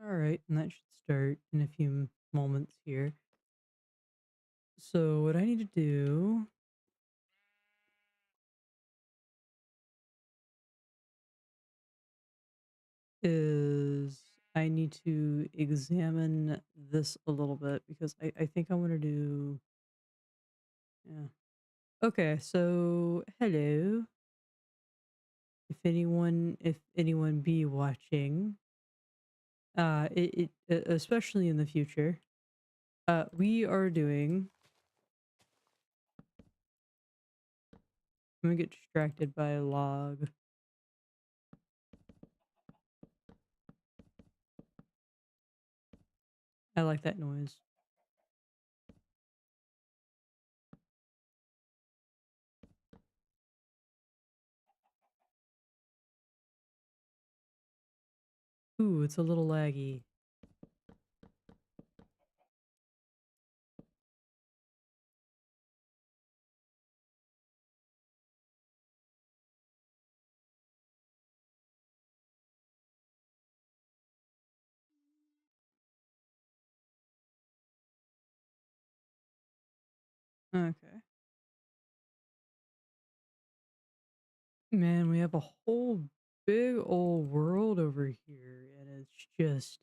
All right, and that should start in a few moments here. So what I need to do is I need to examine this a little bit because I think I want to do yeah. Okay, so hello. If anyone be watching, especially in the future, we are doing. I'm gonna get distracted by a log. I like that noise. Ooh, it's a little laggy. Okay. Man, we have a whole big old world over here, and it's just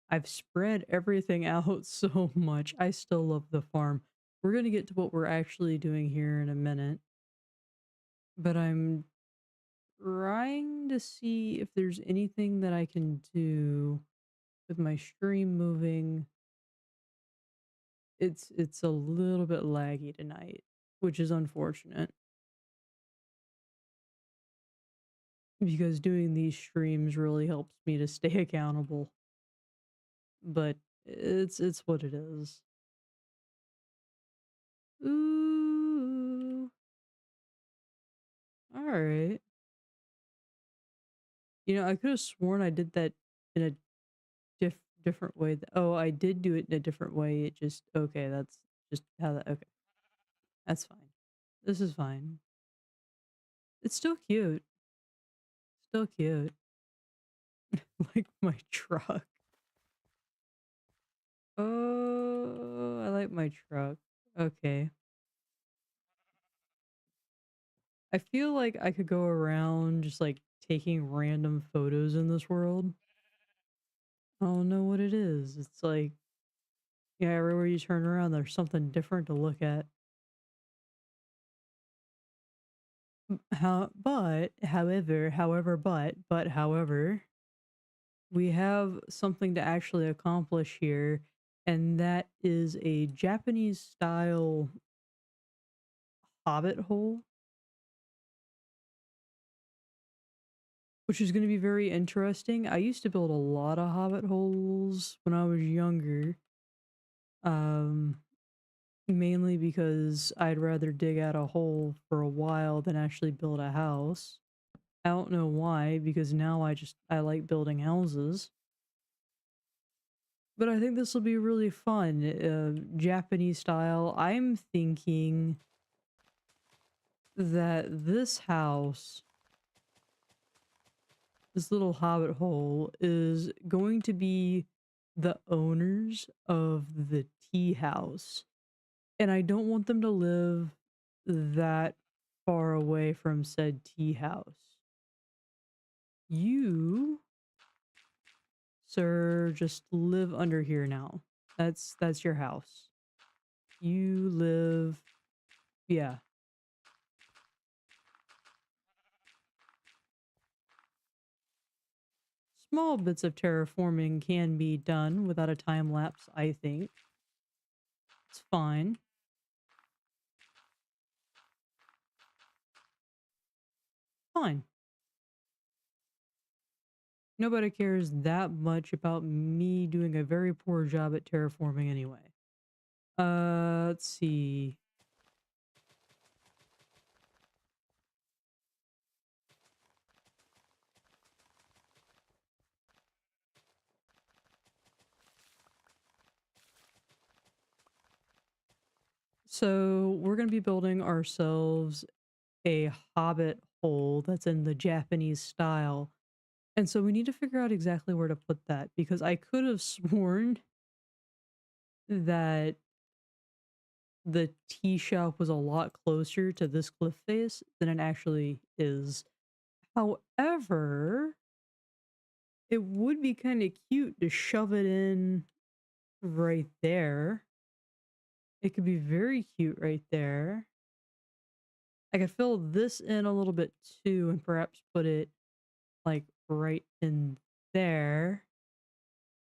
I've spread everything out so much. I still love the farm. We're gonna get to what we're actually doing here in a minute, but I'm trying to see if there's anything that I can do with my stream moving. It's a little bit laggy tonight, which is unfortunate because doing these streams really helps me to stay accountable. But it's what it is. Ooh. All right. I could have sworn I did that in a different way. Oh, I did do it in a different way. It just okay. That's just how that. Okay, that's fine. This is fine. It's still cute. Still cute. Like my truck. Oh, I like my truck. Okay. I feel like I could go around just like taking random photos in this world. I don't know what it is. It's like, yeah, everywhere you turn around, there's something different to look at. However, we have something to actually accomplish here, and that is a Japanese style Hobbit hole, which is going to be very interesting. I used to build a lot of Hobbit holes when I was younger, um, mainly because I'd rather dig out a hole for a while than actually build a house. I don't know why, because now I like building houses. But I think this will be really fun. Japanese style. I'm thinking that this house, this little hobbit hole, is going to be the owners of the tea house. And I don't want them to live that far away from said tea house. You, sir, just live under here now. That's your house. You live, yeah. Small bits of terraforming can be done without a time lapse, I think. It's fine. Fine. Nobody cares that much about me doing a very poor job at terraforming anyway. Let's see. So we're going to be building ourselves a hobbit hole that's in the Japanese style. And so we need to figure out exactly where to put that because I could have sworn that the tea shop was a lot closer to this cliff face than it actually is. However, it would be kind of cute to shove it in right there. It could be very cute right there. I could fill this in a little bit too and perhaps put it like right in there.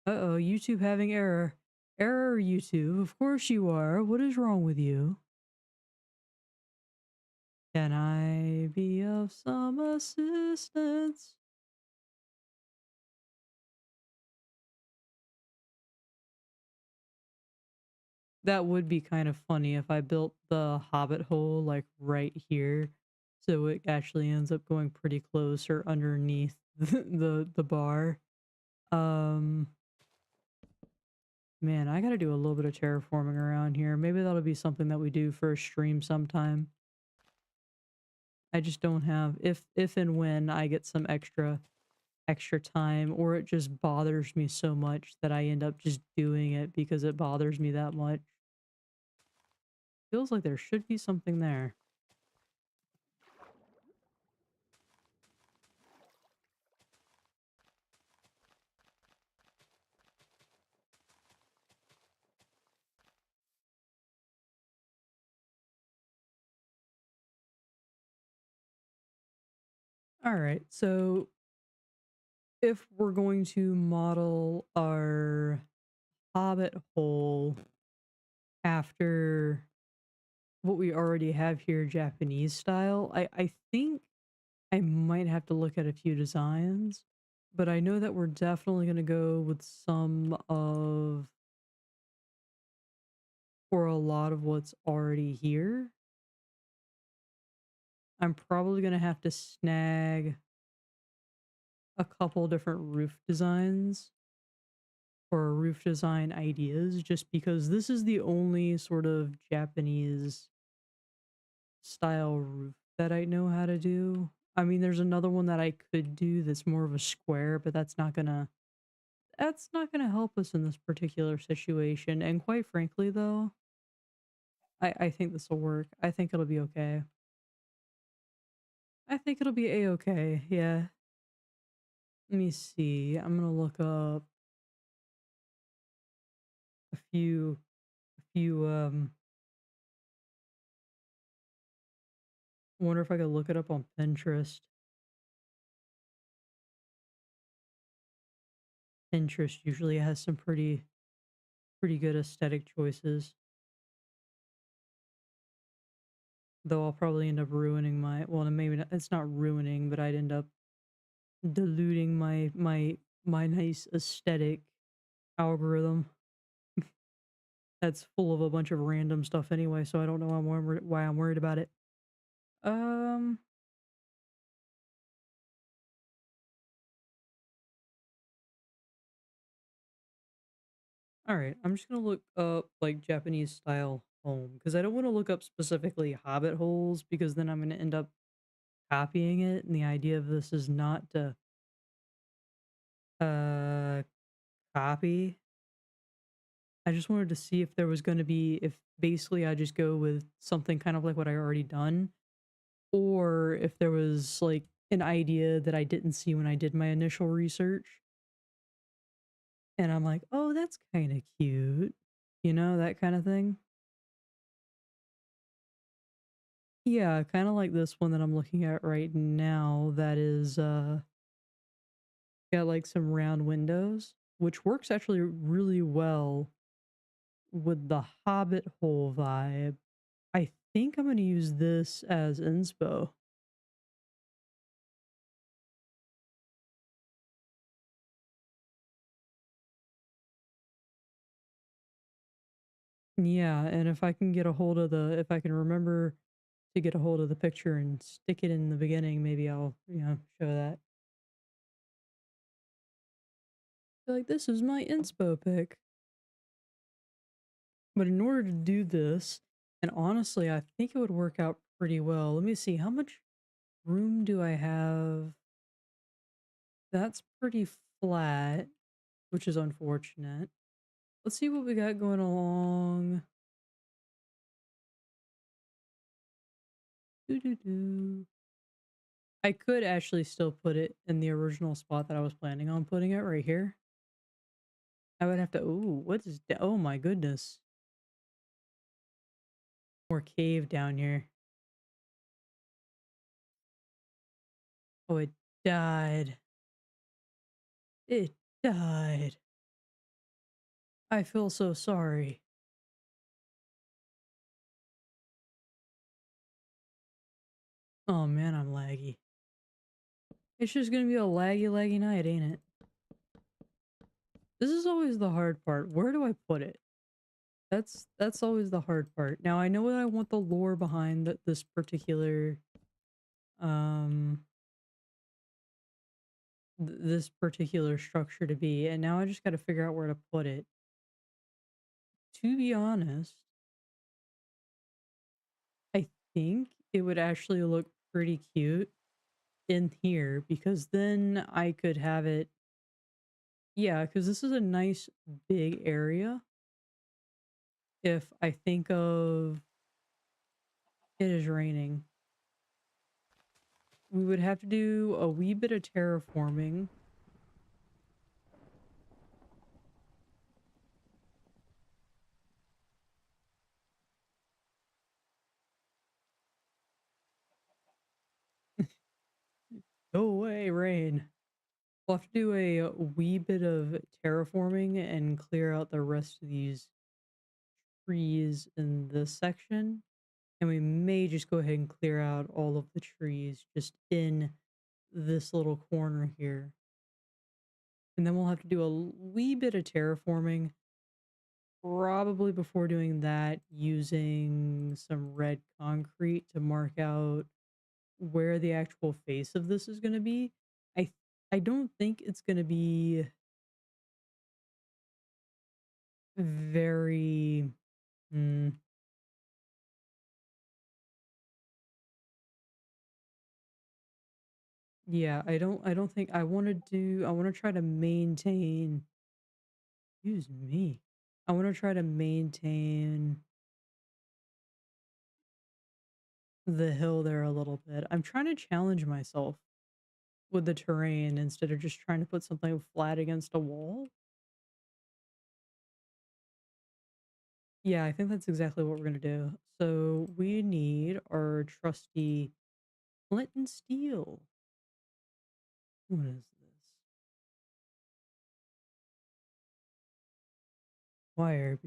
Uh-oh, YouTube having error. Error, YouTube. Of course you are. What is wrong with you? Can I be of some assistance? That would be kind of funny if I built the Hobbit hole like right here. So it actually ends up going pretty close or underneath the bar. Um Man, I gotta do a little bit of terraforming around here. Maybe that'll be something that we do for a stream sometime. I just don't have if and when I get some extra time or it just bothers me so much that I end up just doing it because it bothers me that much. Feels like there should be something there. All right. So if we're going to model our Hobbit hole after what we already have here, Japanese style, I think I might have to look at a few designs, but I know that we're definitely going to go with some of or a lot of what's already here. I'm probably going to have to snag a couple different roof designs or roof design ideas just because this is the only sort of Japanese style roof that I know how to do. I mean, there's another one that I could do that's more of a square, but that's not gonna help us in this particular situation. And quite frankly, though, I think this will work. I think it'll be okay. I think it'll be a-okay. Yeah. Let me see. I'm gonna look up a few. Wonder if I could look it up on Pinterest. Pinterest usually has some pretty good aesthetic choices. Though I'll probably end up ruining my well, maybe not, it's not ruining, but I'd end up diluting my nice aesthetic algorithm that's full of a bunch of random stuff anyway, so I don't know why I'm worried about it. Um, all right, I'm just gonna look up like Japanese style home because I don't want to look up specifically hobbit holes because then I'm gonna end up copying it, and the idea of this is not to uh copy. I just wanted to see if there was gonna be if basically I just go with something kind of like what I already done, or if there was like an idea that I didn't see when I did my initial research, and I'm like, oh, that's kind of cute, that kind of thing. Yeah, kind of like this one that I'm looking at right now that is got like some round windows, which works actually really well with the Hobbit hole vibe. I think I'm going to use this as inspo. Yeah, and if I can remember to get a hold of the picture and stick it in the beginning, maybe I'll, show that. Be like, this is my inspo pic. But in order to do this, and honestly, I think it would work out pretty well. Let me see, how much room do I have? That's pretty flat, which is unfortunate. Let's see what we got going along. Doo doo doo. I could actually still put it in the original spot that I was planning on putting it right here. I would have to. Ooh, what is? Oh my goodness. More cave down here. Oh, it died. It died. I feel so sorry. Oh man, I'm laggy. It's just gonna be a laggy night, ain't it? This is always the hard part. Where do I put it? That's always the hard part. Now I know what I want the lore behind this particular um this particular structure to be, and now I just got to figure out where to put it. To be honest, I think it would actually look pretty cute in here because then I could have it. Yeah, because this is a nice big area. If I think of it is raining, we would have to do a wee bit of terraforming. Go away, rain. We'll have to do a wee bit of terraforming and clear out the rest of these trees in this section. And we may just go ahead and clear out all of the trees just in this little corner here. And then we'll have to do a wee bit of terraforming. Probably before doing that, using some red concrete to mark out where the actual face of this is going to be. I I don't think it's going to be very mm, yeah, I don't think I want to try to maintain excuse me. I want to try to maintain the hill there a little bit. I'm trying to challenge myself with the terrain instead of just trying to put something flat against a wall. Yeah, I think that's exactly what we're gonna do. So we need our trusty flint and steel. What is this? Wire.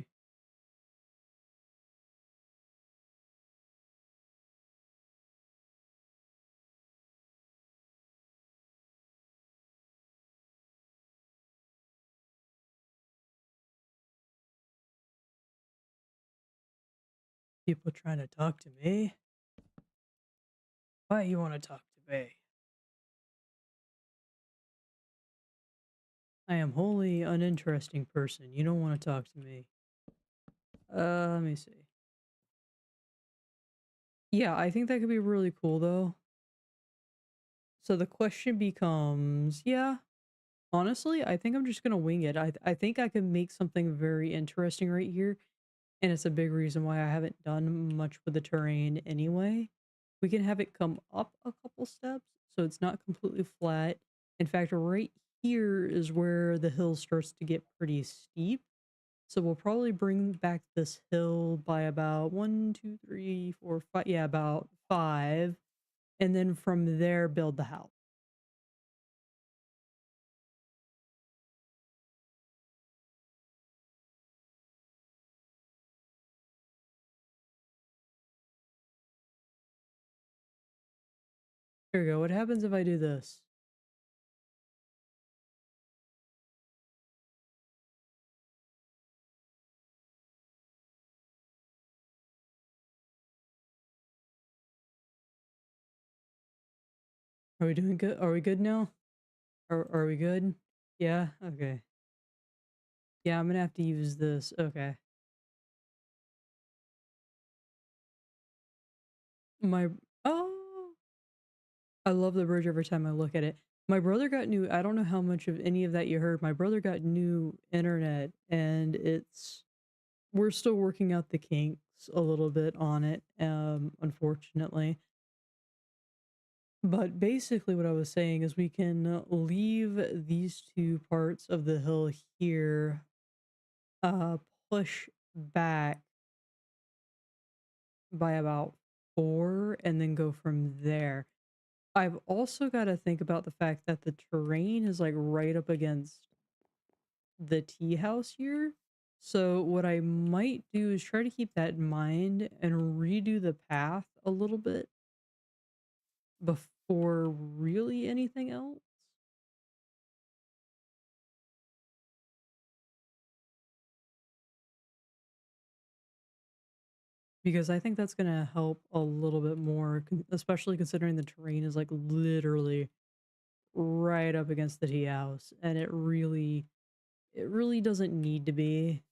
People trying to talk to me? Why you want to talk to me? I am wholly uninteresting person. You don't want to talk to me. Let me see. Yeah, I think that could be really cool though. So the question becomes, yeah, honestly, I think I'm just gonna wing it. I think I can make something very interesting right here, and it's a big reason why I haven't done much with the terrain anyway. We can have it come up a couple steps, so it's not completely flat. In fact, right here is where the hill starts to get pretty steep. So we'll probably bring back this hill by about one, two, three, four, five. Yeah, about five, and then from there build the house. Here we go. What happens if I do this? Are we doing good? Are we good now? Are we good? Yeah? Okay. Yeah, I'm gonna have to use this. Okay. My oh, I love the bridge every time I look at it. My brother got new, I don't know how much of any of that you heard. My brother got new internet and we're still working out the kinks a little bit on it, unfortunately. But basically what I was saying is we can leave these two parts of the hill here, uh, push back by about 4 and then go from there. I've also got to think about the fact that the terrain is like right up against the tea house here. So what I might do is try to keep that in mind and redo the path a little bit before really anything else. Because I think that's gonna help a little bit more, especially considering the terrain is like literally right up against the tea house, and it really doesn't need to be.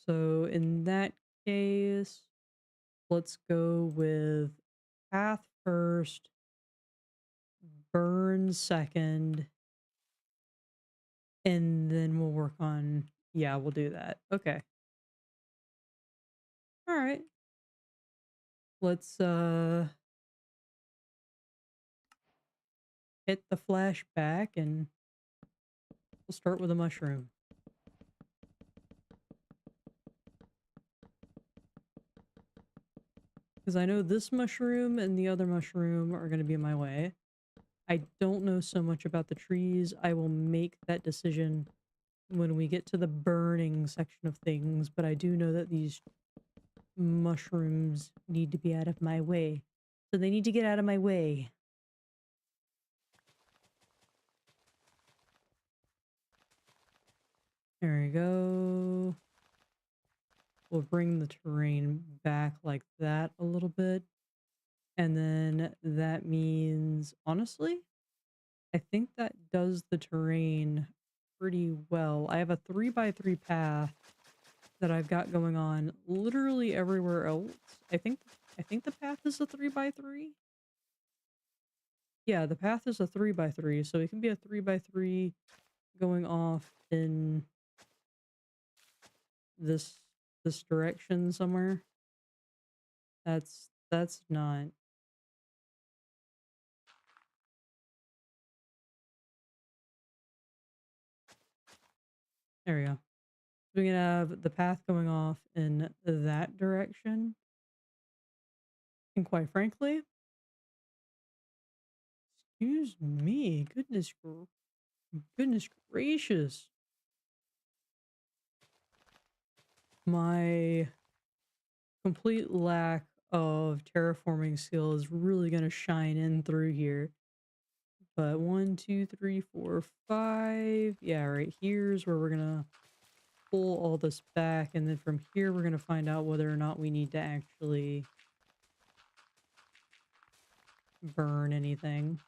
So in that case, let's go with path first, burn second, and then we'll work on, yeah, we'll do that. Okay. All right. Let's hit the flashback and we'll start with a mushroom. Because I know this mushroom and the other mushroom are going to be in my way. I don't know so much about the trees. I will make that decision when we get to the burning section of things, but I do know that these mushrooms need to be out of my way. So they need to get out of my way. There we go. We'll bring the terrain back like that a little bit. And then that means, honestly, I think that does the terrain pretty well. I have a 3x3 path that I've got going on literally everywhere else. I think the path is a 3x3. Yeah, the path is a 3x3, so it can be a 3x3 going off in this this direction somewhere. That's not. There we go. We can have the path going off in that direction. And quite frankly, excuse me, goodness gracious. My complete lack of terraforming skill is really going to shine in through here. But 1, 2, 3, 4, 5. Yeah, right here's where we're going to pull all this back. And then from here, we're going to find out whether or not we need to actually burn anything.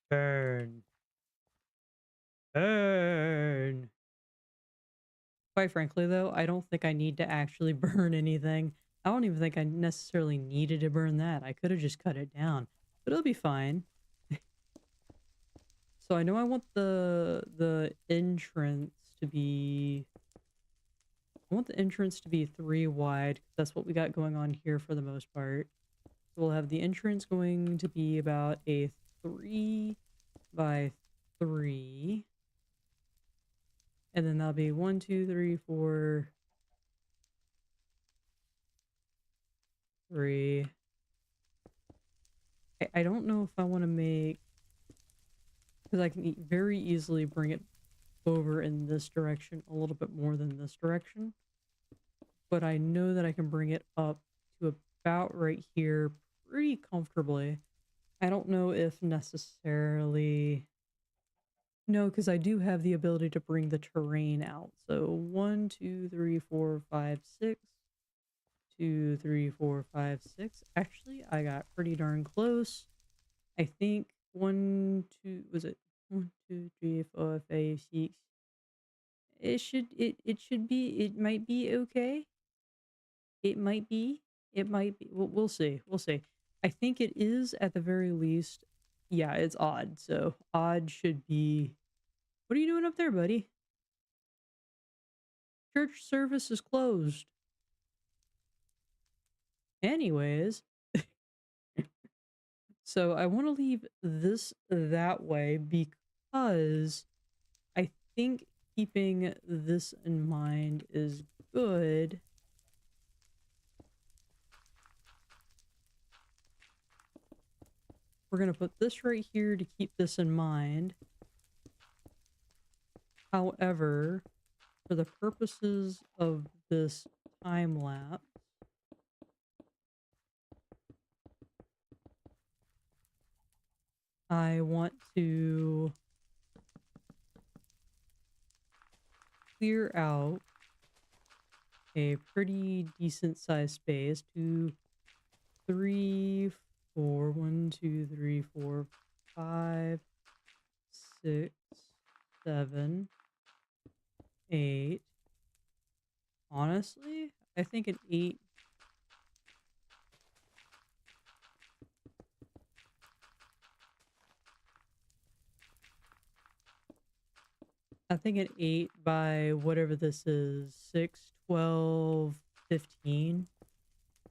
Burn. Burn. Quite frankly, though, I don't think I need to actually burn anything. I don't even think I necessarily needed to burn that. I could have just cut it down, but it'll be fine. So I know I want the entrance to be. I want the entrance to be 3 wide. That's what we got going on here for the most part. We'll have the entrance going to be about a 3x3. And then that'll be 1, 2, 3, 4, 3. I don't know if I want to make, because I can very easily bring it over in this direction a little bit more than this direction. But I know that I can bring it up to about right here pretty comfortably. I don't know if necessarily. No, because I do have the ability to bring the terrain out. So 1, 2, 3, 4, 5, 6. two, three, four, five, six. Actually, I got pretty darn close. I think one, two, was it one, two, three, four, five, six? It should be, it might be okay. It might be. It might be. We'll see. We'll see. I think it is at the very least. Yeah, it's odd. So odd should be. What are you doing up there, buddy? Church service is closed. Anyways, so I want to leave this that way because I think keeping this in mind is good. We're going to put this right here to keep this in mind. However, for the purposes of this time lapse, I want to clear out a pretty decent sized space. 2, 3, 4, 1, 2, 3, 4, 5, 6, 7, 8. Honestly, I think an 8. I think an 8 by whatever this is, 6, 12, 15.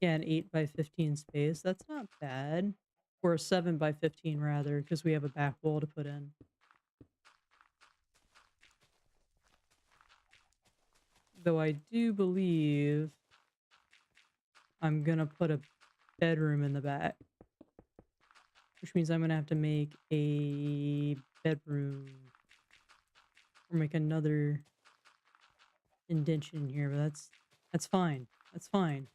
Yeah, an 8 by 15 space. That's not bad. Or a 7 by 15 rather, because we have a back wall to put in. Though I do believe I'm gonna put a bedroom in the back. Which means I'm gonna have to make a bedroom. Or make another indention here, but that's fine. That's fine.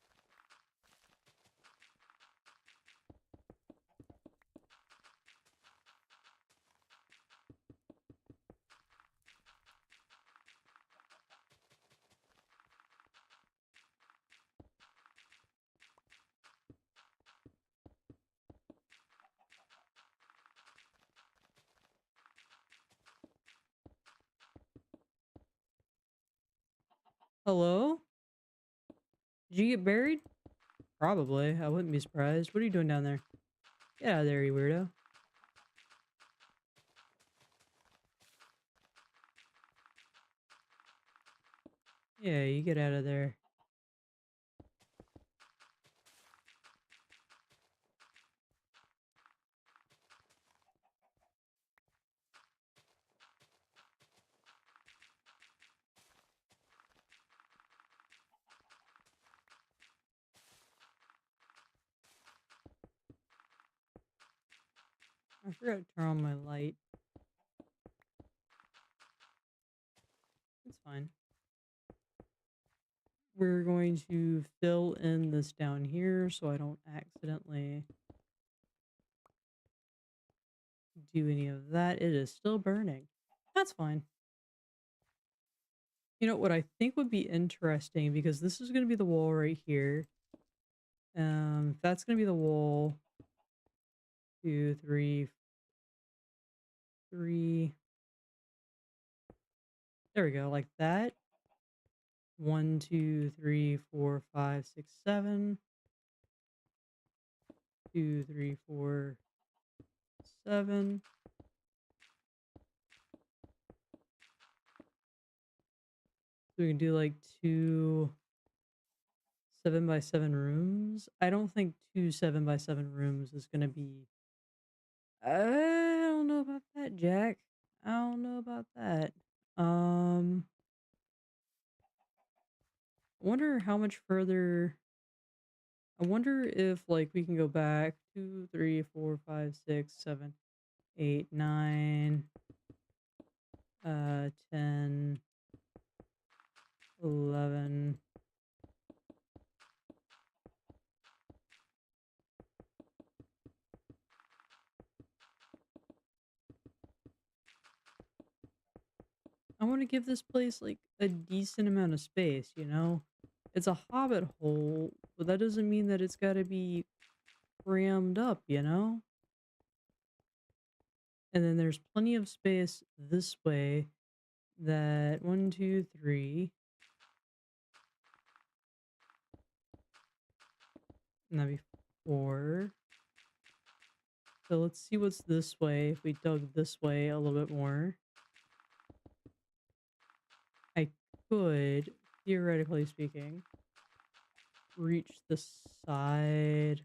Hello? Did you get buried? Probably. I wouldn't be surprised. What are you doing down there? Get out of there, you weirdo. Yeah, you get out of there. I forgot to turn on my light. It's fine. We're going to fill in this down here so I don't accidentally do any of that. It is still burning. That's fine. You know what I think would be interesting, because this is going to be the wall right here. That's going to be the wall. 2, 3, 3. There we go, like that. 1, 2, 3, 4, 5, 6, 7. 2, 3, 4, 7. So we can do like 2 7 by 7 rooms. I don't think 2 7 by 7 rooms is gonna be. I don't know about that, Jack. I don't know about that. Um, I wonder how much further. I wonder if like we can go back 2, 3, 4, 5, 6, 7, 8, 9, 10, 11. I want to give this place like a decent amount of space, you know? It's a hobbit hole, but that doesn't mean that it's gotta be crammed up, you know? And then there's plenty of space this way that one, two, three, and that'd be four. So let's see what's this way. If we dug this way a little bit more, I could, theoretically speaking, reach the side.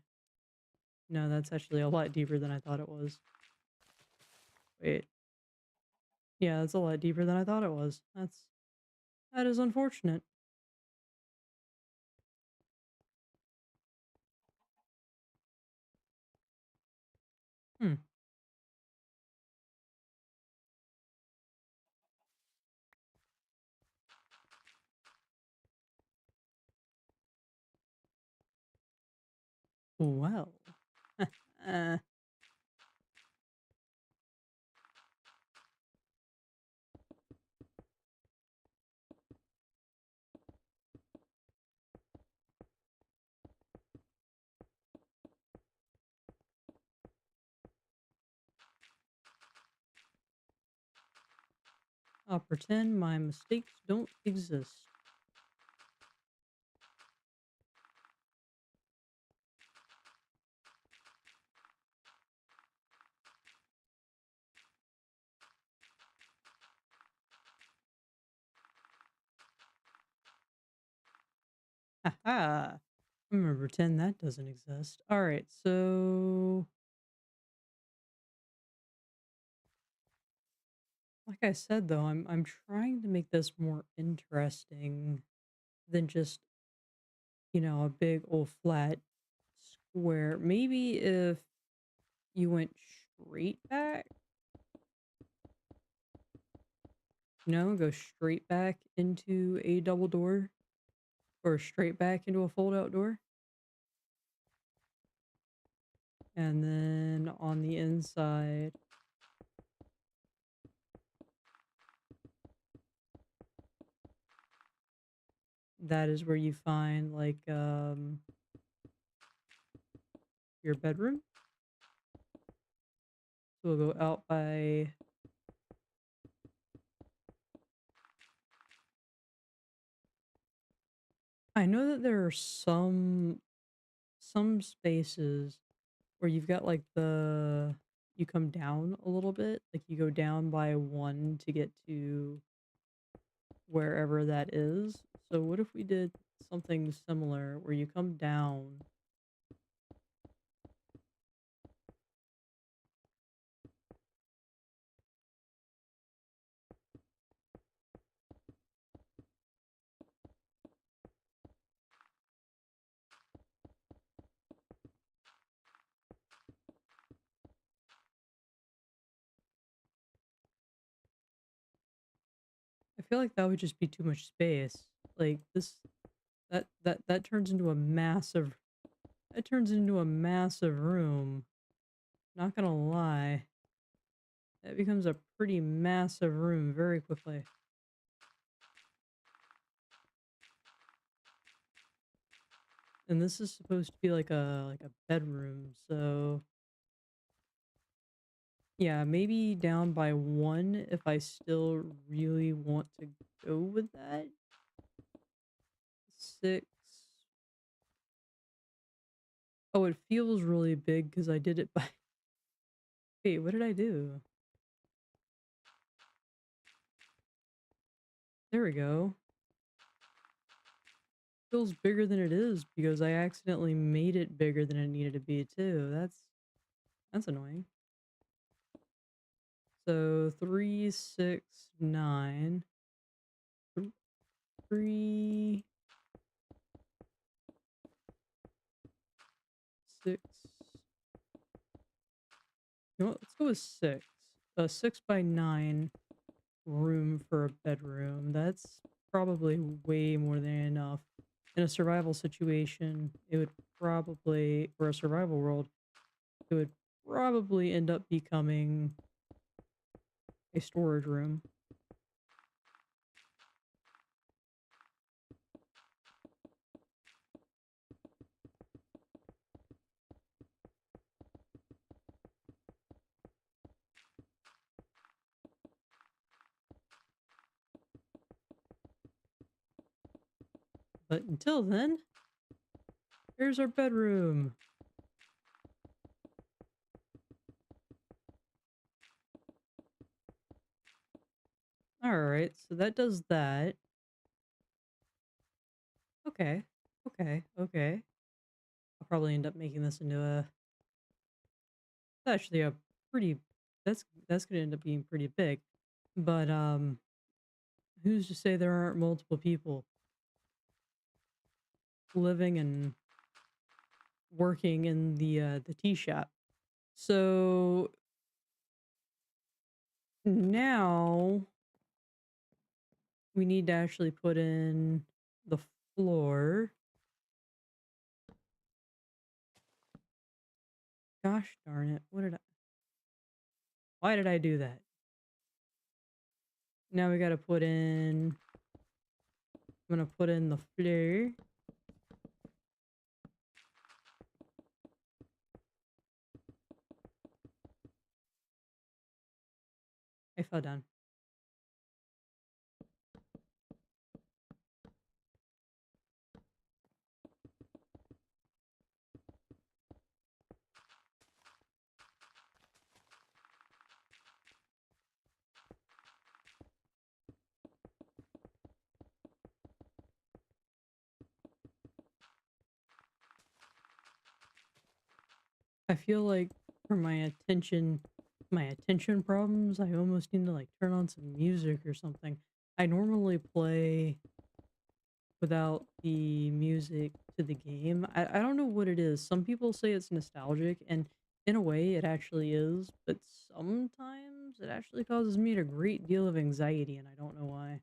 No, that's actually a lot deeper than I thought it was. Wait. Yeah, that's a lot deeper than I thought it was. That is unfortunate. Hmm. Well. uh, I'll pretend my mistakes don't exist. Haha. I'm gonna pretend that doesn't exist. Alright, so like I said though, I'm trying to make this more interesting than just, a big old flat square. Maybe if you went straight back, go straight back into a double door or straight back into a fold out door. And then on the inside, that is where you find like your bedroom. So we'll go out by, I know that there are some spaces where you've got like you come down a little bit, like you go down by one to get to wherever that is. So what if we did something similar where you come down? I feel like that would just be too much space. Like this, that turns into a massive, that turns into a massive room. Not gonna lie, that becomes a pretty massive room very quickly. And this is supposed to be like a bedroom, so yeah, maybe down by one if I still really want to go with that. Six. Oh, it feels really big because I did it by. Wait, what did I do? There we go. Feels bigger than it is because I accidentally made it bigger than it needed to be too. That's annoying. So 3, 6, 9. 3, 6. You know what? Let's go with 6. A 6 by 9 room for a bedroom. That's probably way more than enough. In a survival situation, it would probably, or a survival world, it would probably end up becoming a storage room. But until then, here's our bedroom. Alright, so that does that. Okay. Okay. Okay. I'll probably end up making this into a actually a pretty that's gonna end up being pretty big. But who's to say there aren't multiple people living and working in the tea shop? So now we need to actually put in the floor. Gosh darn it. Why did I do that? Now we gotta put in I'm gonna put in the floor. I fell down. I feel like for my attention problems, I almost need to like turn on some music or something. I normally play without the music to the game. I don't know what it is. Some people say it's nostalgic, and in a way it actually is, but sometimes it actually causes me a great deal of anxiety, and I don't know why.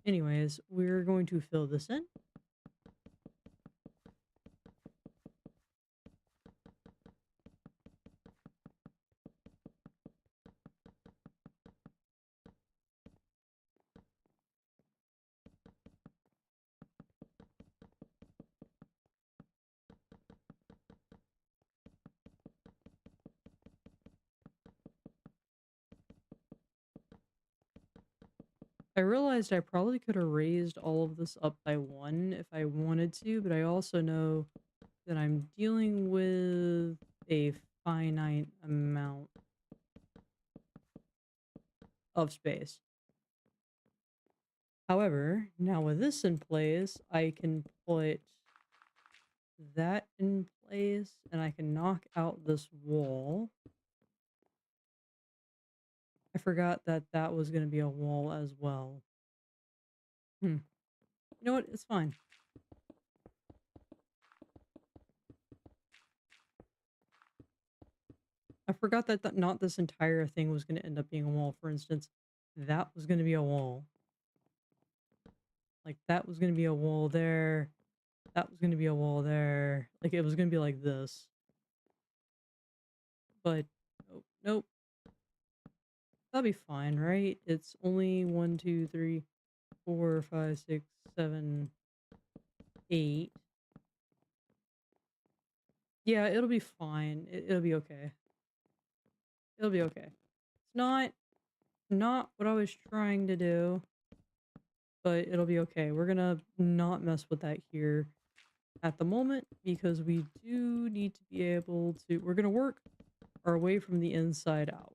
Anyways, we're going to fill this in. I realized I probably could have raised all of this up by one if I wanted to, but I also know that I'm dealing with a finite amount of space. However, now with this in place, I can put that in place and I can knock out this wall. I forgot that that was going to be a wall as well. Hmm. You know what? It's fine. I forgot that not this entire thing was going to end up being a wall. For instance, that was going to be a wall. Like that was going to be a wall there. That was going to be a wall there. Like it was going to be like this. But nope, nope. That'll be fine, right? It's only 1, 2, 3, 4, 5, 6, 7, 8. Yeah, it'll be fine. It'll be okay. It'll be okay. It's not what I was trying to do, but it'll be okay. We're gonna not mess with that here at the moment because we do need to be able to. We're gonna work our way from the inside out.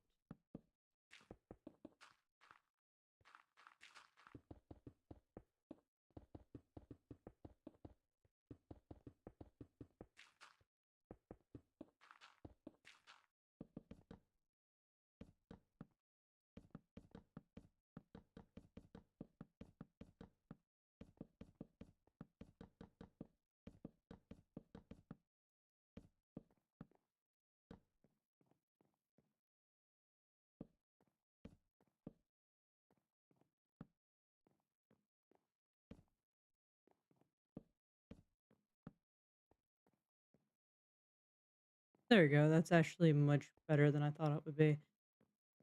There we go. That's actually much better than I thought it would be.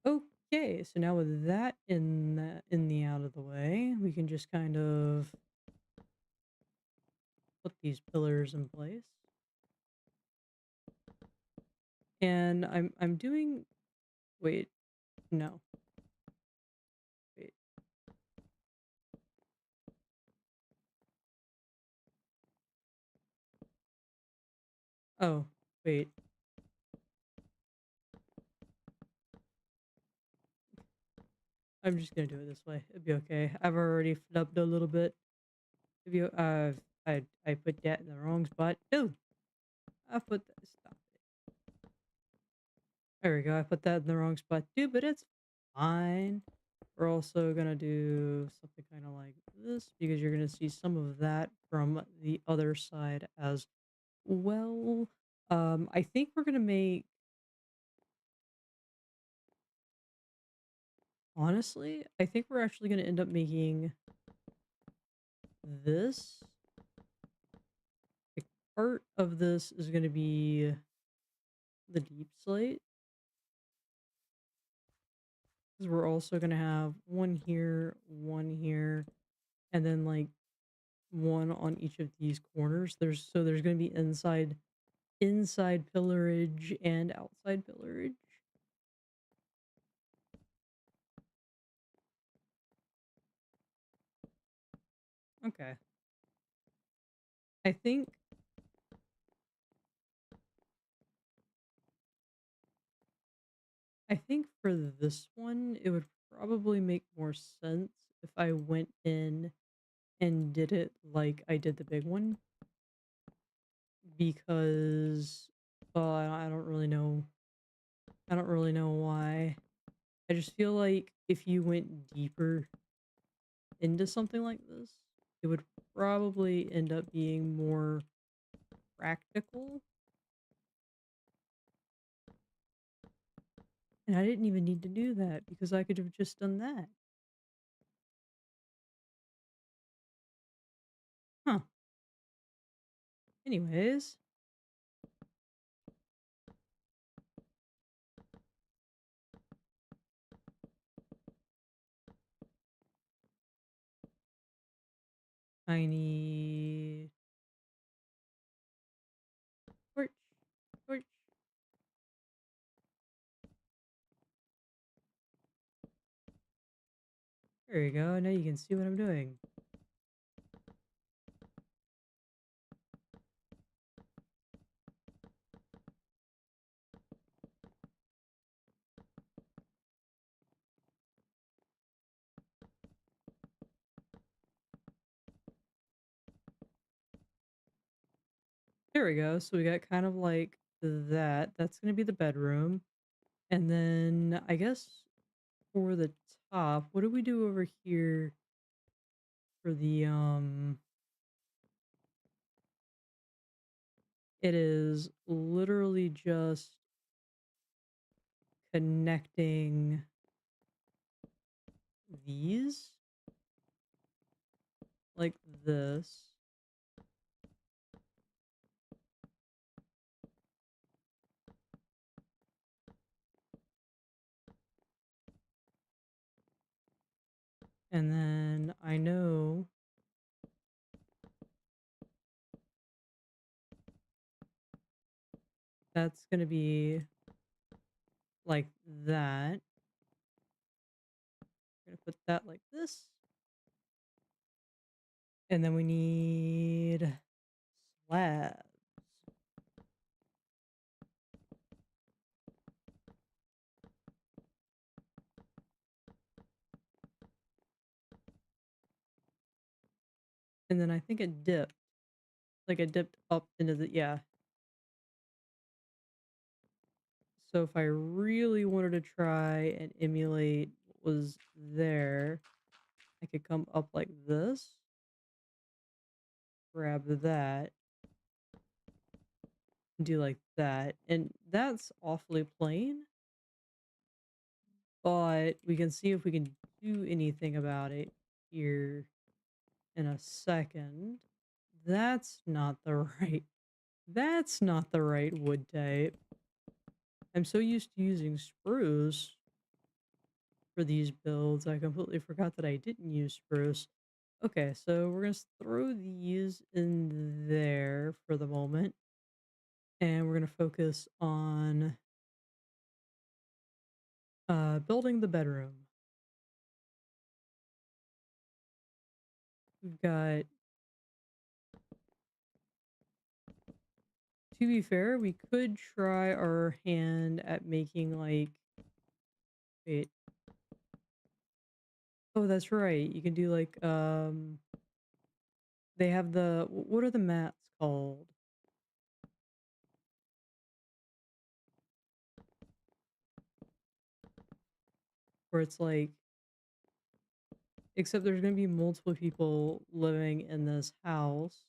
Okay, so now with that in the out of the way, we can just kind of put these pillars in place. And I'm doing wait, no. Wait. Oh, wait. I'm just gonna do it this way. It'd be okay. I've already flubbed a little bit. If you, I put that in the wrong spot. Dude, I put that. Stop it. There we go. I put that in the wrong spot too, but it's fine. We're also gonna do something kind of like this because you're gonna see some of that from the other side as well. I think we're gonna make, honestly, I think we're actually gonna end up making this. Like, part of this is gonna be the deep slate because we're also gonna have one here, and then like one on each of these corners. There's gonna be inside pillarage and outside pillarage. Okay. I think I think for this one it would probably make more sense if I went in and did it like I did the big one because I don't really know. I don't really know why. I just feel like if you went deeper into something like this, it would probably end up being more practical. And I didn't even need to do that because I could have just done that. Huh. Anyways, I need torch, torch. There you go. Now you can see what I'm doing. There we go. So we got kind of like that. That's going to be the bedroom. And then I guess for the top, what do we do over here for the it is literally just connecting these like this. And then I know that's going to be like that. We're going to put that like this. And then we need slabs. And then I think it dipped. Like it dipped up into the, yeah. So if I really wanted to try and emulate what was there, I could come up like this, grab that, and do like that. And that's awfully plain, but we can see if we can do anything about it here in a second. That's not the right, that's not the right wood type. I'm so used to using spruce for these builds, I completely forgot that I didn't use spruce. Okay, so we're gonna throw these in there for the moment, and we're gonna focus on building the bedroom. We've got To be fair, we could try our hand at making like wait. Oh, that's right. You can do like they have the what are the mats called? Where it's like except there's going to be multiple people living in this house,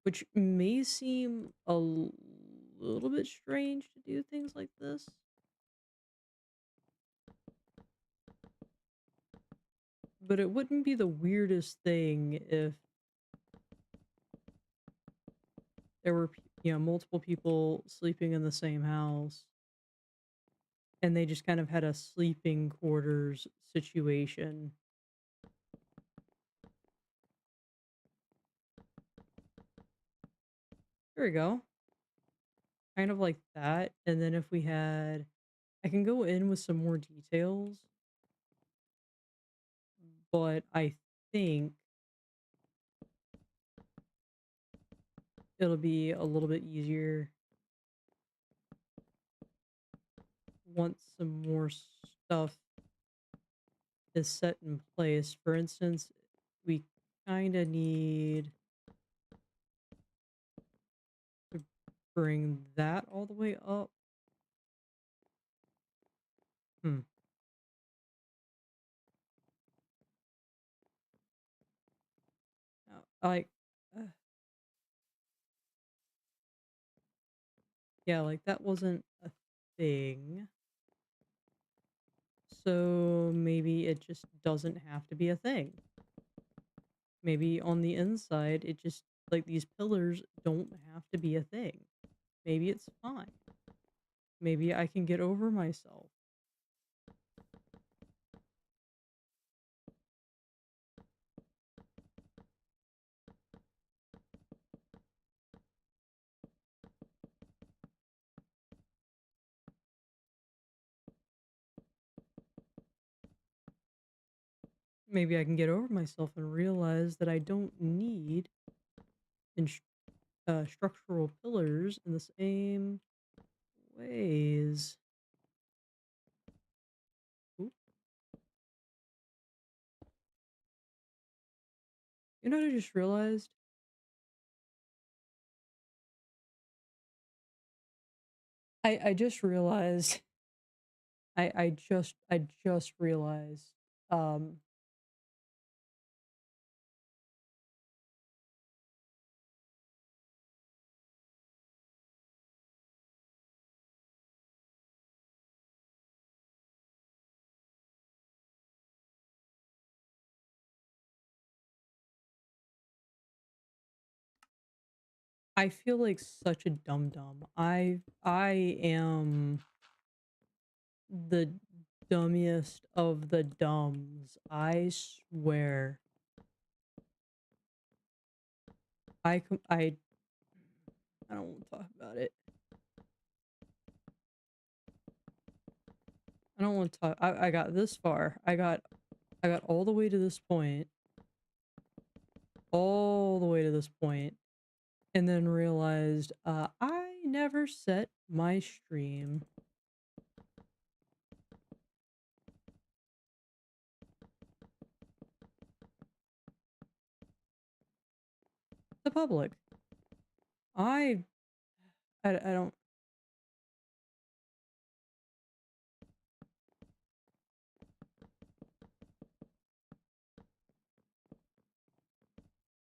which may seem little bit strange to do things like this, but it wouldn't be the weirdest thing if there were, multiple people sleeping in the same house and they just kind of had a sleeping quarters situation. There we go. Kind of like that. And then if we had, I can go in with some more details, but I think it'll be a little bit easier once some more stuff is set in place. For instance, we kind of need to bring that all the way up. Hmm. Like, uh, yeah, like that wasn't a thing. So maybe it just doesn't have to be a thing. Maybe on the inside, it just, like, these pillars don't have to be a thing. Maybe it's fine. Maybe I can get over myself. Maybe I can get over myself and realize that I don't need structural pillars in the same ways. Ooh. You know what I just realized? I just realized I just realized um I feel like such a dum dum. I am the dummiest of the dumbs. I swear. I don't want to talk about it. I don't want to talk. I got this far. I got all the way to this point, all the way to this point, and then realized I never set my stream to public. I I don't,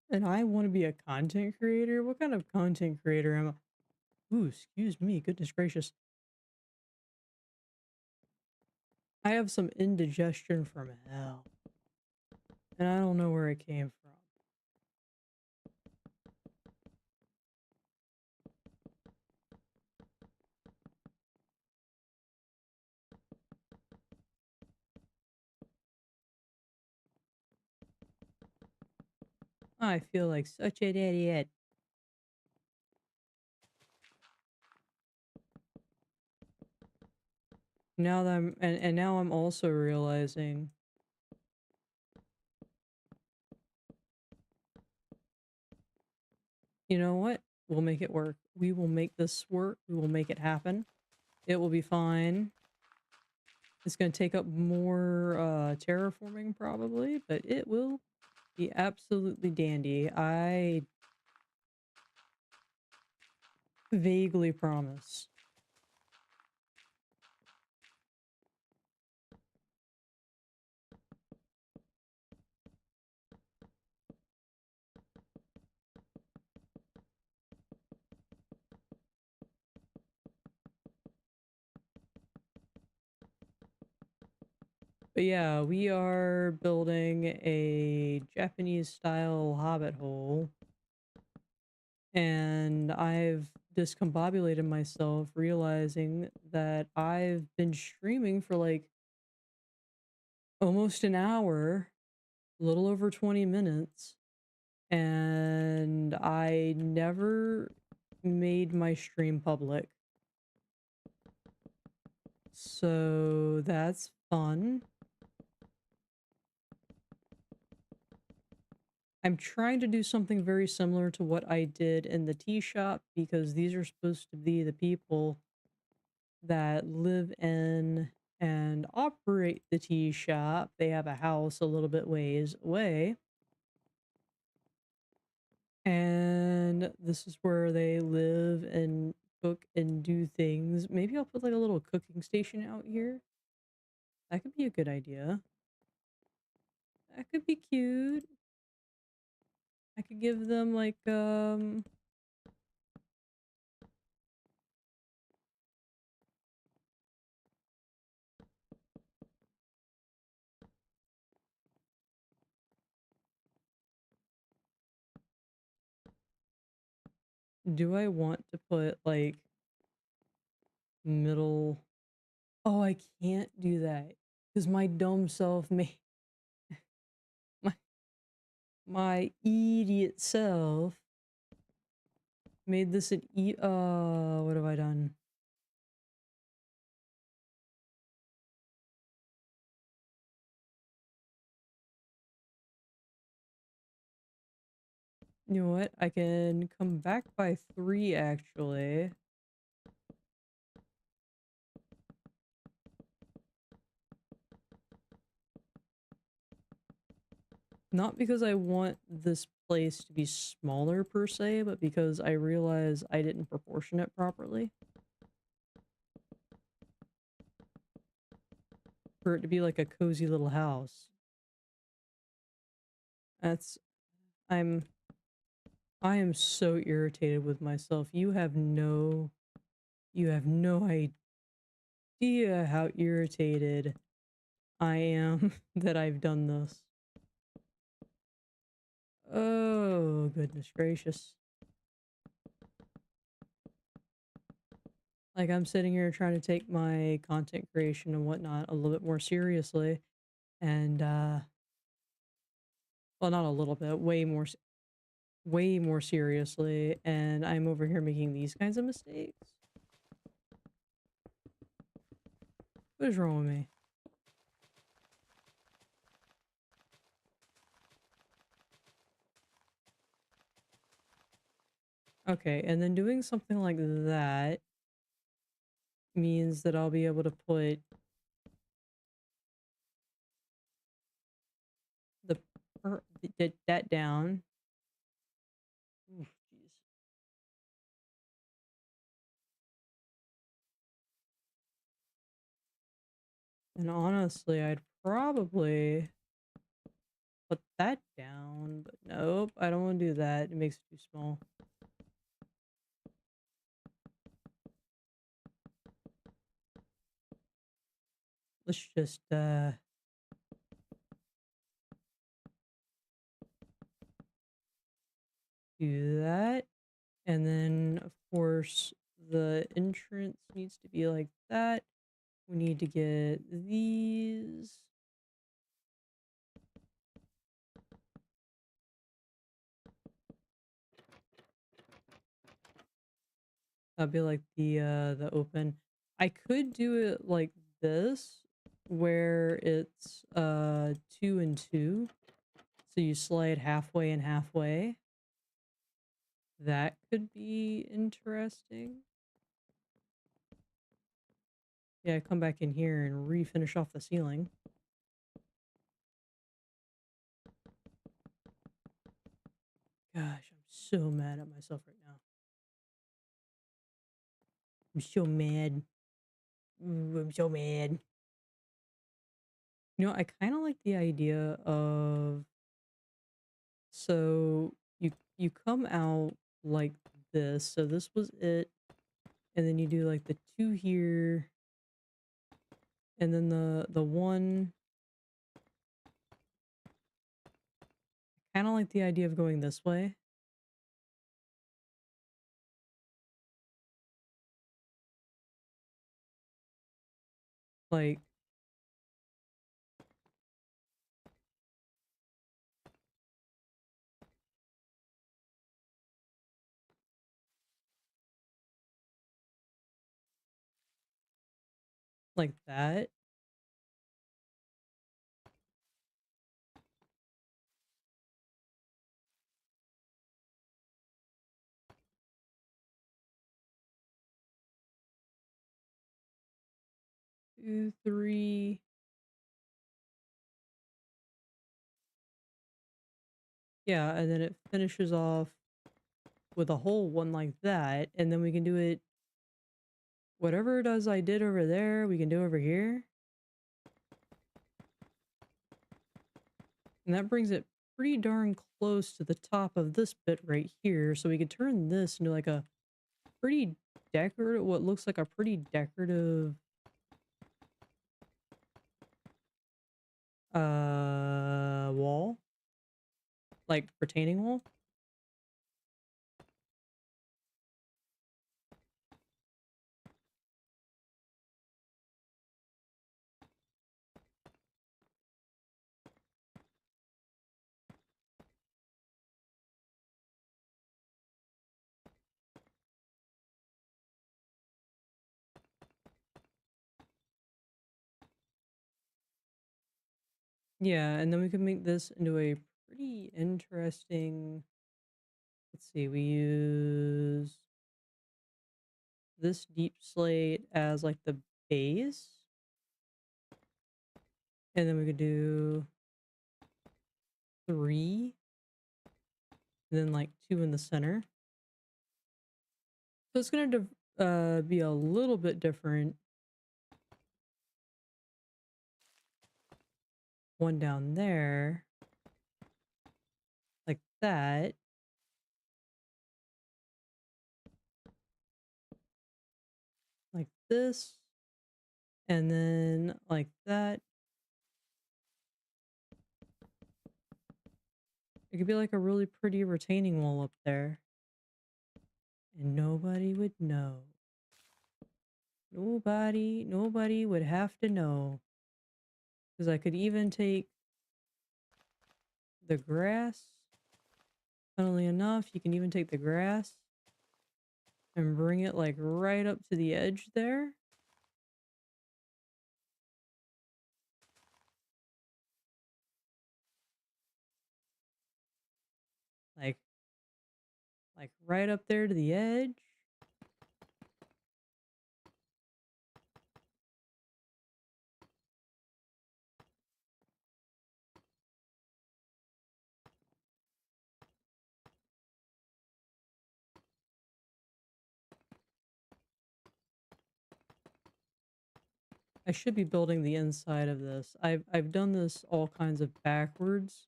and I want to be a content creator. What kind of content creator am I? Ooh, excuse me. Goodness gracious. I have some indigestion from hell, and I don't know where it came from. I feel like such an idiot. Now that and now I'm also realizing, you know what? We'll make it work. We will make this work. We will make it happen. It will be fine. It's going to take up more terraforming probably, but it will be absolutely dandy. I vaguely promise. But yeah, we are building a Japanese style Hobbit hole. And I've discombobulated myself realizing that I've been streaming for like almost an hour, a little over 20 minutes, and I never made my stream public. So that's fun. I'm trying to do something very similar to what I did in the tea shop because these are supposed to be the people that live in and operate the tea shop. They have a house a little bit ways away. And this is where they live and cook and do things. Maybe I'll put like a little cooking station out here. That could be a good idea. That could be cute. I could give them like do I want to put like middle. Oh, I can't do that because my dumb self made my my idiot self made this an what have I done? You know what? I can come back by 3 actually. Not because I want this place to be smaller per se, but because I realize I didn't proportion it properly. For it to be like a cozy little house. That's I'm I am so irritated with myself. You have no idea how irritated I am that I've done this. Oh, goodness gracious. Like, I'm sitting here trying to take my content creation and whatnot a little bit more seriously, and, well, not a little bit, way more seriously, and I'm over here making these kinds of mistakes? What is wrong with me? Okay, and then doing something like that means that I'll be able to put the that down. Oof, jeez. And honestly, I'd probably put that down, but nope, I don't want to do that. It makes it too small. Let's just do that. And then of course the entrance needs to be like that. We need to get these. That'd be like the open. I could do it like this where it's 2 and 2. So you slide halfway and halfway. That could be interesting. Yeah, come back in here and refinish off the ceiling. Gosh, I'm so mad at myself right now. I'm so mad. Ooh, I'm so mad. You know, I kind of like the idea of so you come out like this. So this was it, and then you do like the two here, and then the one. Kind of like the idea of going this way, like that. 2, 3. Yeah, and then it finishes off with a whole one like that, and then we can do it whatever it is I did over there, we can do over here. And that brings it pretty darn close to the top of this bit right here, so we could turn this into like a pretty decorative, what looks like a pretty decorative wall, like retaining wall. Yeah, and then we could make this into a pretty interesting, let's see, we use this deep slate as like the base, and then we could do 3, and then like 2 in the center. So it's gonna be a little bit different. One down there, like that, like this, and then like that. It could be like a really pretty retaining wall up there, and nobody would know. Nobody would have to know. Because I could even take the grass. Funnily enough, you can even take the grass and bring it like right up to the edge there. Like, like right up there to the edge. I should be building the inside of this. I've done this all kinds of backwards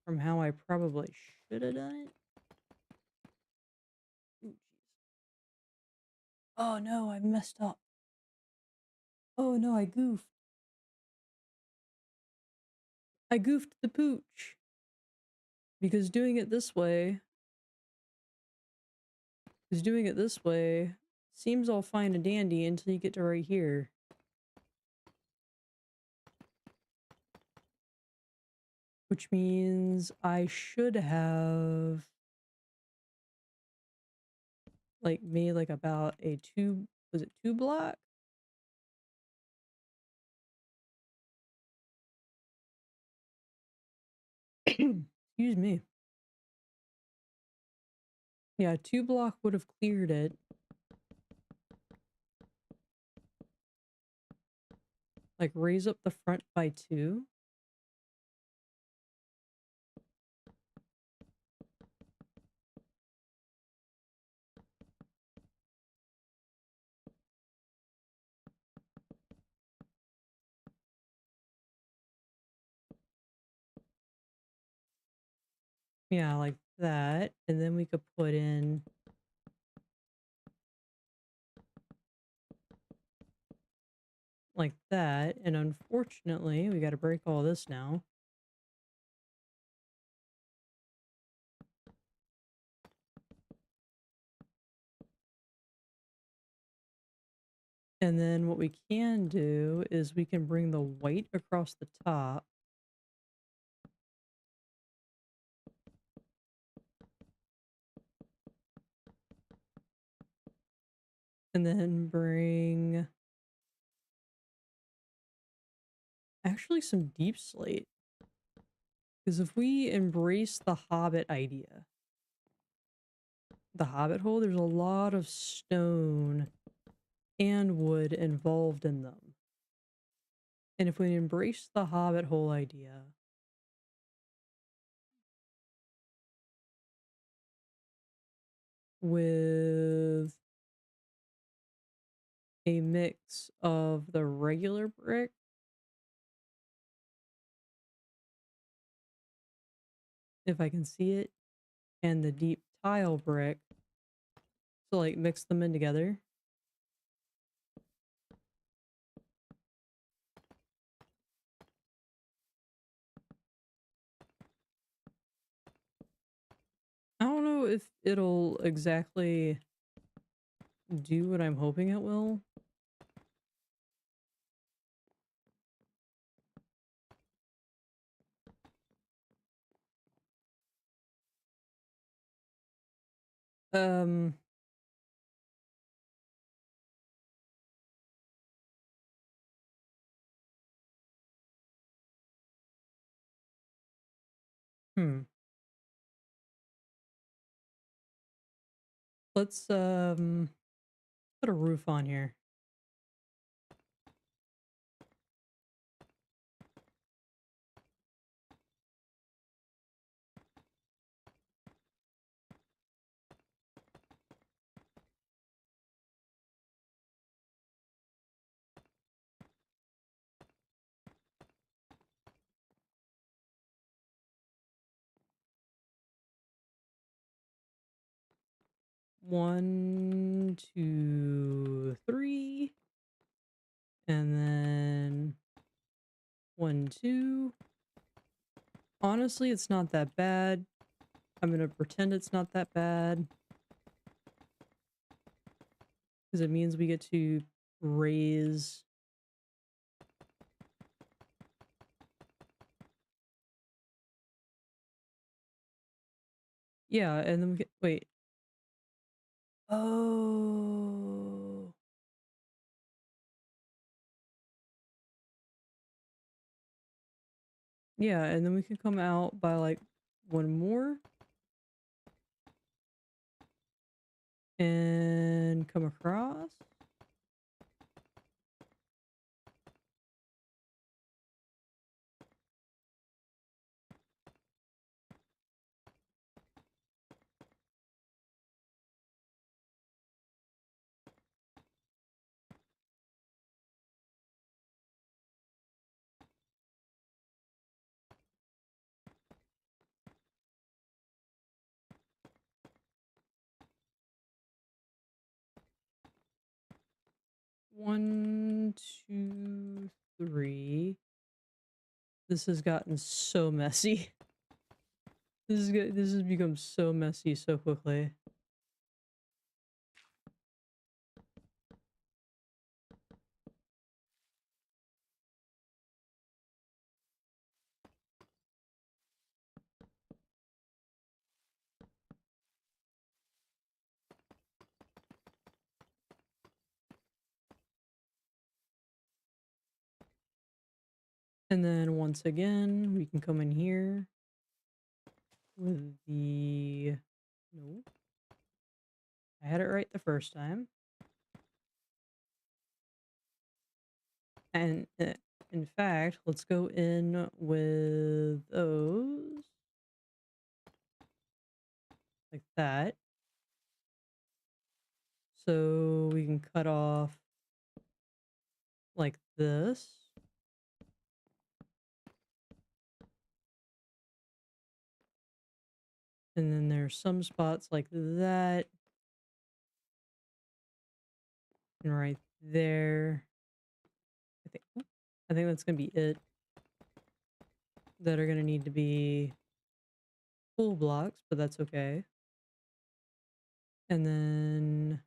from how I probably should have done it. Ooh, jeez. Oh no, I messed up. Oh no, I goofed. I goofed the pooch. Because doing it this way seems all fine and dandy until you get to right here. Which means I should have like made like about a 2, was it 2 block? Excuse me. Yeah, 2 block would have cleared it. Like, raise up the front by 2. Yeah, like that. And then we could put in like that. And unfortunately, we got to break all this now. And then what we can do is we can bring the white across the top. And then bring actually some deep slate. Because if we embrace the Hobbit idea, the Hobbit hole, there's a lot of stone and wood involved in them. And if we embrace the Hobbit hole idea, with a mix of the regular brick, if I can see it, and the deep tile brick, so like mix them in together. I don't know if it'll exactly do what I'm hoping it will. Um, hmm. Let's put a roof on here. One, two, three, and then 1, 2. Honestly, it's not that bad. I'm gonna pretend it's not that bad because it means we get to raise. Yeah, and then we get wait. Oh. Yeah, and then we can come out by like one more and come across. One, two, three. This has gotten so messy. This has become so messy so quickly. And then once again, we can come in here with the no. had it right the first time. And in fact, let's go in with those like that. So we can cut off like this. And then there's some spots like that. And right there. I think that's gonna be it. That are gonna need to be full blocks, but that's okay. And then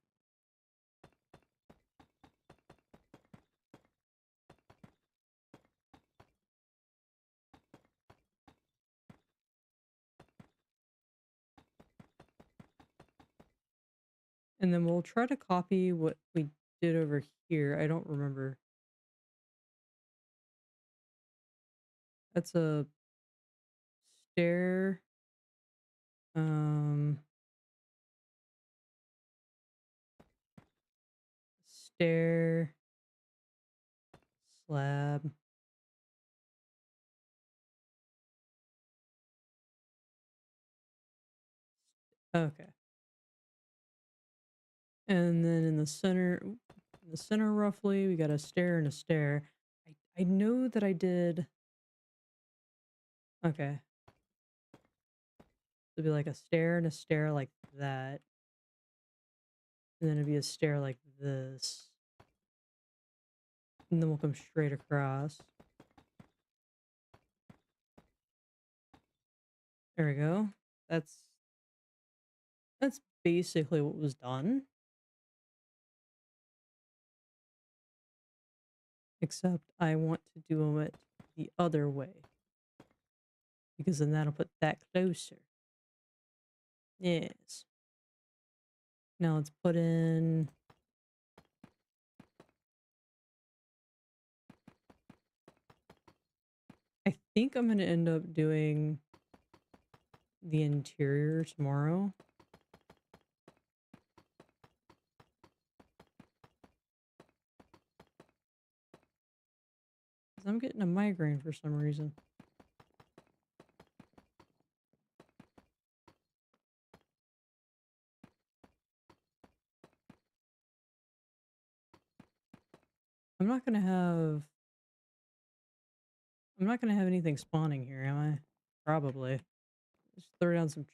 we'll try to copy what we did over here. I don't remember. That's a stair. Um, stair slab. Okay. And then in the center roughly, we got a stair and a stair. I know that I did. Okay. It'd be like a stair like that. And then it'd be a stair like this. And then we'll come straight across. There we go. That's basically what was done. Except I want to do it the other way. Because then that'll put that closer. Yes. Now let's put in... I think I'm going to end up doing the interior tomorrow. Because I'm getting a migraine for some reason. I'm not going to have... I'm not going to have anything spawning here, am I? Probably. Just throw down some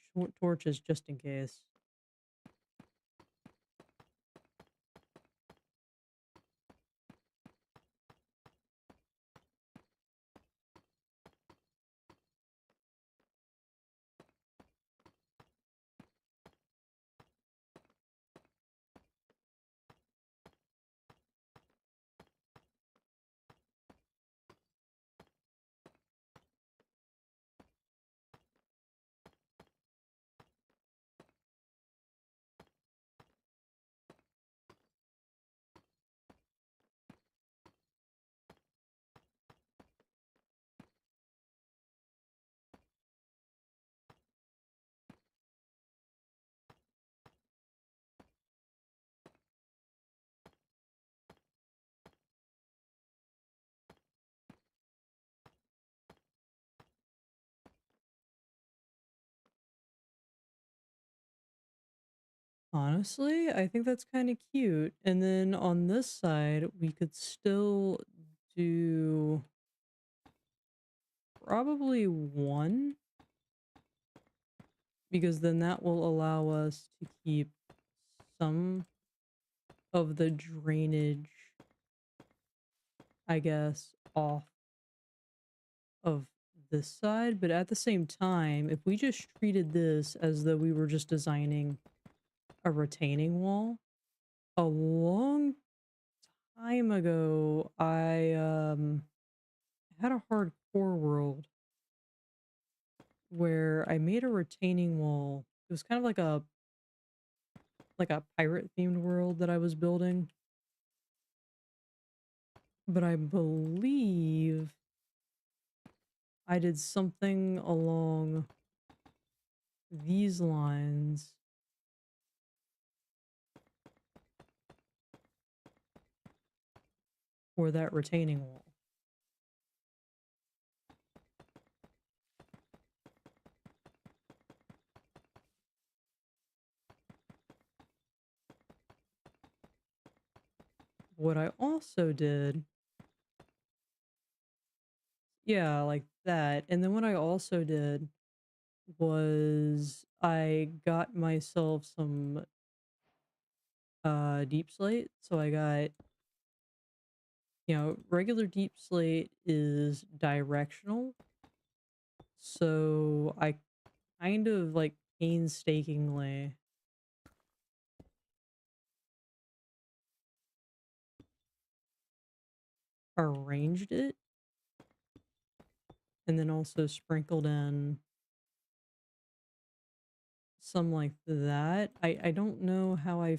torches just in case. Honestly, I think that's kind of cute. And then on this side, we could still do probably one, because then that will allow us to keep some of the drainage, I guess, off of this side. But at the same time, if we just treated this as though we were just designing a retaining wall, a long time ago, I had a hardcore world where I made a retaining wall. It was kind of like a pirate themed world that I was building. But I believe I did something along these lines for that retaining wall. What I also did, yeah, like that. And then what I also did was I got myself some deep slate. So I got, regular deep slate is directional. So I kind of like painstakingly arranged it and then also sprinkled in some like that. I don't know how I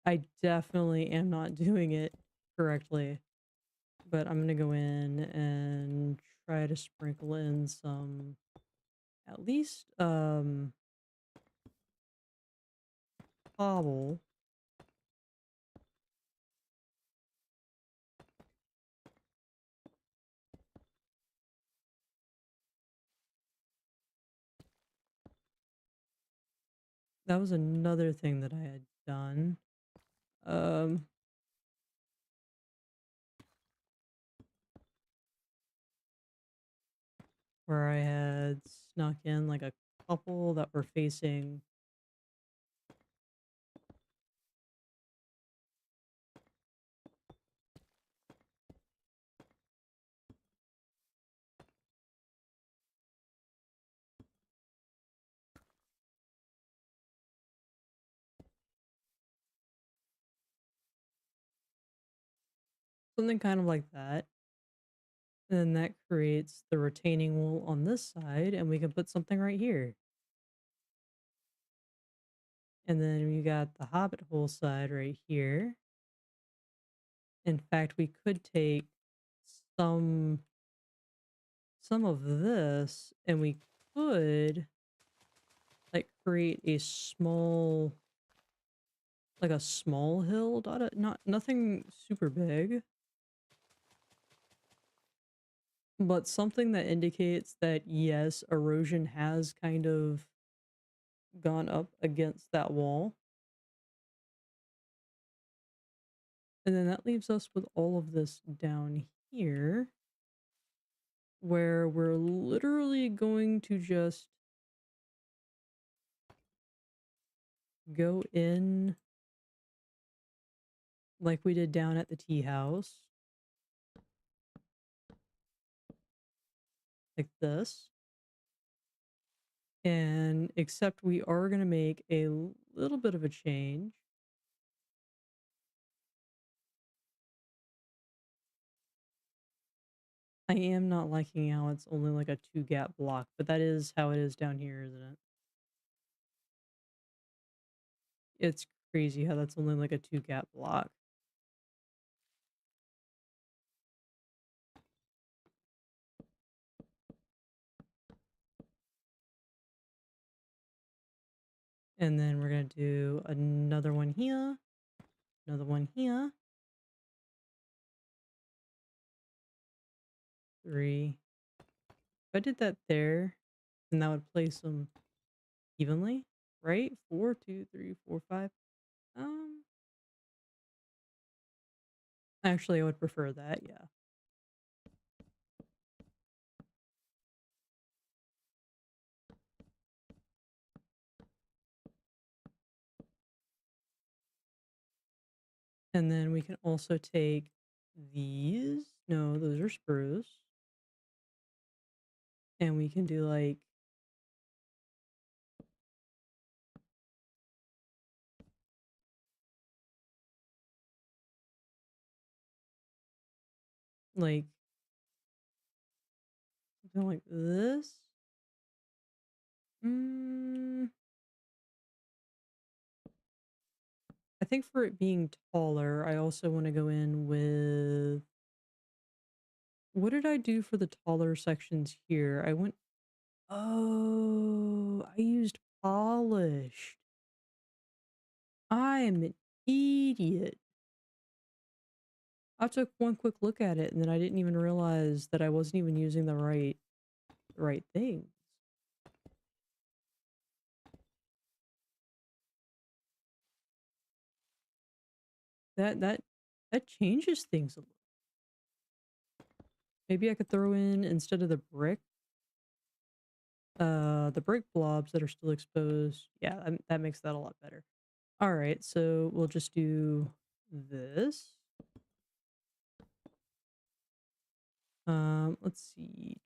I definitely am not doing it correctly, but I'm gonna go in and try to sprinkle in some at least cobble. That was another thing that I had done. Um where I had snuck in like a couple that were facing something kind of like that. And then that creates the retaining wall on this side, and we can put something right here. And then we got the Hobbit hole side right here. In fact, we could take some some of this and we could like create a small like a small hill dot not nothing super big, but something that indicates that yes, erosion has kind of gone up against that wall. And then that leaves us with all of this down here where we're literally going to just go in like we did down at the tea house, like this. And except we are going to make a little bit of a change. I am not liking how it's only like a 2 gap block, but that is how it is down here, isn't it? It's crazy how that's only like a 2 gap block. And then we're going to do another one here, another one here. 3. If I did that there, then that would place them evenly, right? 4, 2, 3, 4, 5. Um, Actually, I would prefer that, yeah. And then we can also take these. No, those are spruce. And we can do like something like this. Mm, I think for it being taller, I also want to go in with what did I do for the taller sections here? I went Oh, I used polished. I am an idiot. I took one quick look at it and then I didn't even realize that I wasn't even using the right thing. That changes things a little. Maybe I could throw in instead of the brick blobs that are still exposed. Yeah, that makes that a lot better. All right, so we'll just do this. Let's see.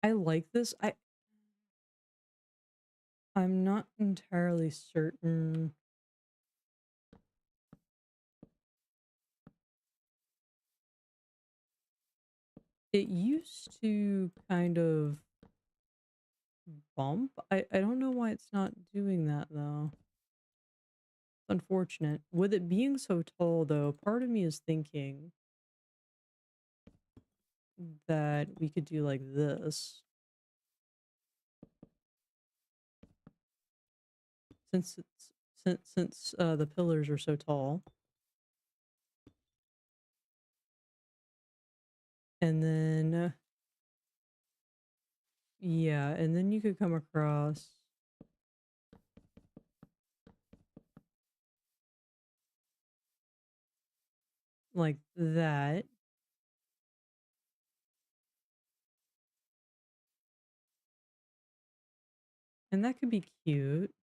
I like this. I'm not entirely certain. It used to kind of bump. I don't know why it's not doing that though. It's unfortunate. With it being so tall though, part of me is thinking that we could do like this since the pillars are so tall. And then yeah, and then you could come across like that. And that could be cute.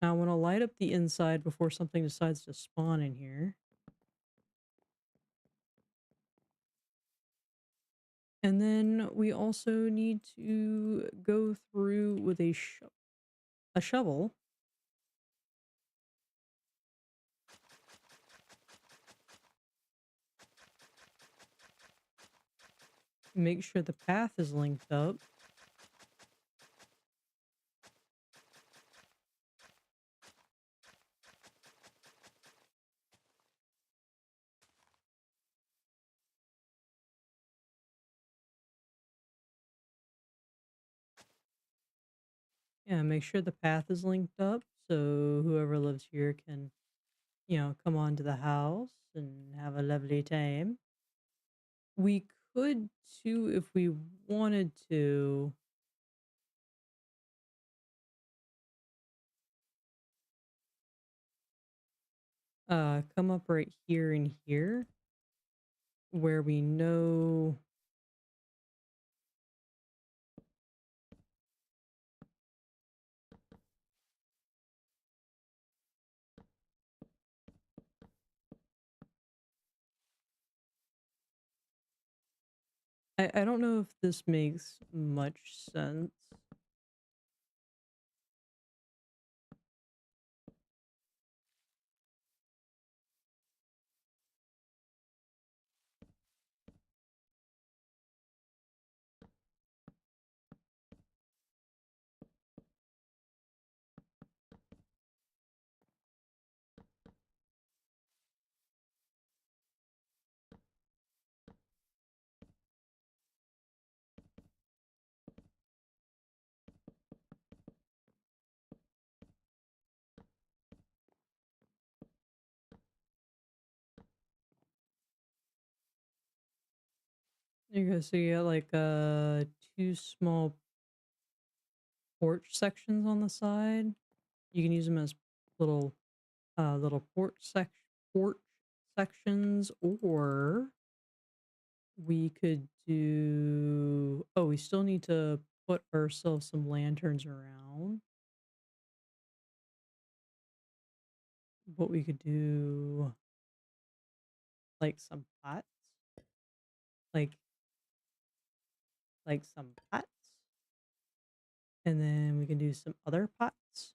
Now I want to light up the inside before something decides to spawn in here. And then we also need to go through with a shovel. Make sure the path is linked up. Yeah, make sure the path is linked up so whoever lives here can, come onto the house and have a lovely time. We could too, if we wanted to, come up right here and here where we know. I don't know if this makes much sense. There you go. So you got like two small porch sections on the side. You can use them as little little porch sections, or we could do. Oh, we still need to put ourselves some lanterns around. But we could do like some pots, like some pots, and then we can do some other pots.